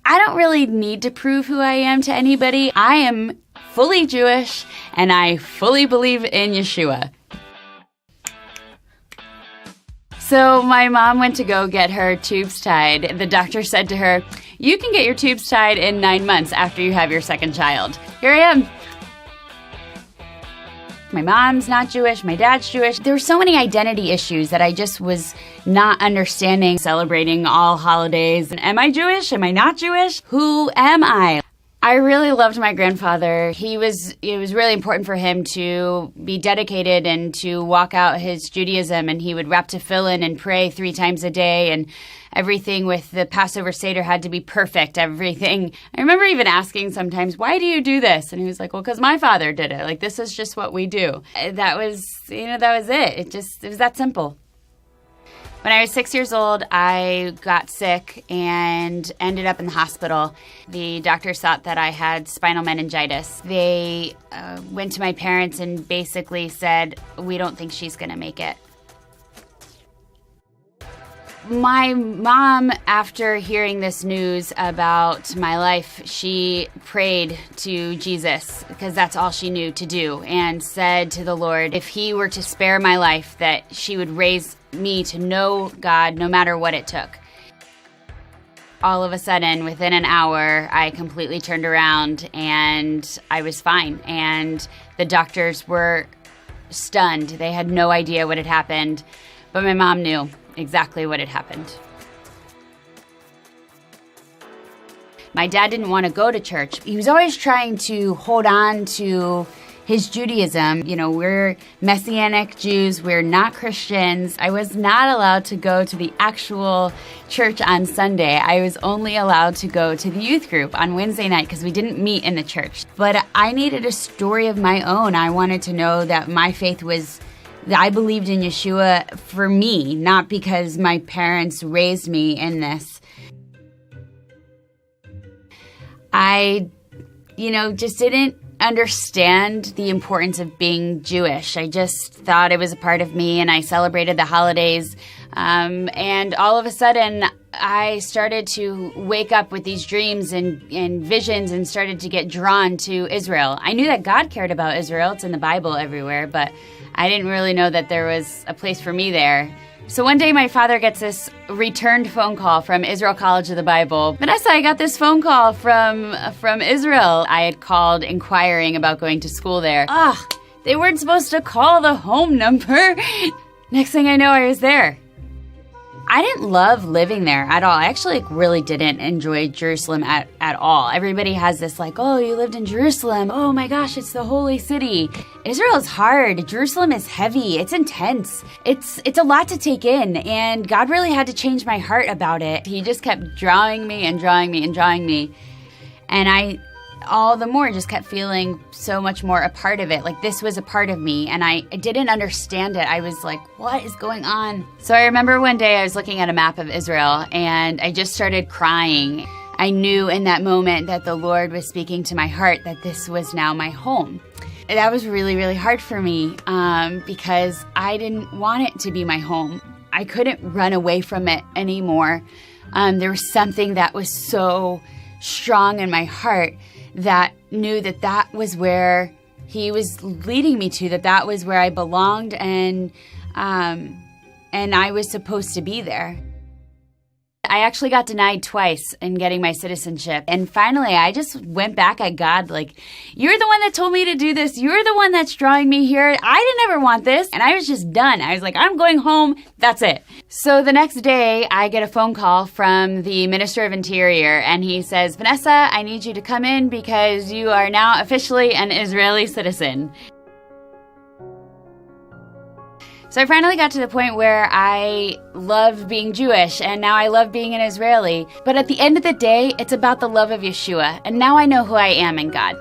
I don't really need to prove who I am to anybody. I am fully Jewish, and I fully believe in Yeshua. So my mom went to go get her tubes tied. The doctor said to her, "You can get your tubes tied in 9 months after you have your second child." Here I am. My mom's not Jewish, my dad's Jewish. There were so many identity issues that I just was not understanding. Celebrating all holidays. Am I Jewish? Am I not Jewish? Who am I? I really loved my grandfather. It was really important for him to be dedicated and to walk out his Judaism, and he would wrap tefillin and pray 3 times a day, and everything with the Passover Seder had to be perfect, everything. I remember even asking sometimes, "Why do you do this?" And he was like, "Well, because my father did it. Like, this is just what we do." That was it. It was that simple. When I was 6 years old, I got sick and ended up in the hospital. The doctors thought that I had spinal meningitis. They went to my parents and basically said, "We don't think she's going to make it." My mom, after hearing this news about my life, she prayed to Jesus, because that's all she knew to do, and said to the Lord, if he were to spare my life, that she would raise me to know God no matter what it took. All of a sudden, within an hour, I completely turned around and I was fine. And the doctors were stunned. They had no idea what had happened, but my mom knew exactly what had happened. My dad didn't want to go to church. He was always trying to hold on to his Judaism. You know, we're Messianic Jews. We're not Christians. I was not allowed to go to the actual church on Sunday. I was only allowed to go to the youth group on Wednesday night because we didn't meet in the church. But I needed a story of my own. I wanted to know that my faith was, that I believed in Yeshua for me, not because my parents raised me in this. I, just didn't understand the importance of being Jewish. I just thought it was a part of me, and I celebrated the holidays. And all of a sudden, I started to wake up with these dreams and visions and started to get drawn to Israel. I knew that God cared about Israel. It's in the Bible everywhere, but I didn't really know that there was a place for me there. So one day my father gets this returned phone call from Israel College of the Bible. "Vanessa, I got this phone call from Israel." I had called inquiring about going to school there. They weren't supposed to call the home number. Next thing I know, I was there. I didn't love living there at all. I actually really didn't enjoy Jerusalem at all. Everybody has this "Oh, you lived in Jerusalem. Oh my gosh, it's the holy city." Israel is hard. Jerusalem is heavy. It's intense. It's a lot to take in, and God really had to change my heart about it. He just kept drawing me and drawing me and drawing me. And I all the more just kept feeling so much more a part of it. Like this was a part of me, and I didn't understand it. I was like, what is going on? So I remember one day I was looking at a map of Israel, and I just started crying. I knew in that moment that the Lord was speaking to my heart that this was now my home. That was really, really hard for me because I didn't want it to be my home. I couldn't run away from it anymore. There was something that was so strong in my heart that knew that that was where he was leading me to, that was where I belonged, and I was supposed to be there. I actually got denied twice in getting my citizenship. And finally, I just went back at God like, you're the one that told me to do this. You're the one that's drawing me here. I didn't ever want this. And I was just done. I was like, I'm going home. That's it. So the next day, I get a phone call from the Minister of Interior. And he says, Vanessa, I need you to come in because you are now officially an Israeli citizen. So I finally got to the point where I loved being Jewish, and now I love being an Israeli. But at the end of the day, it's about the love of Yeshua, and now I know who I am in God.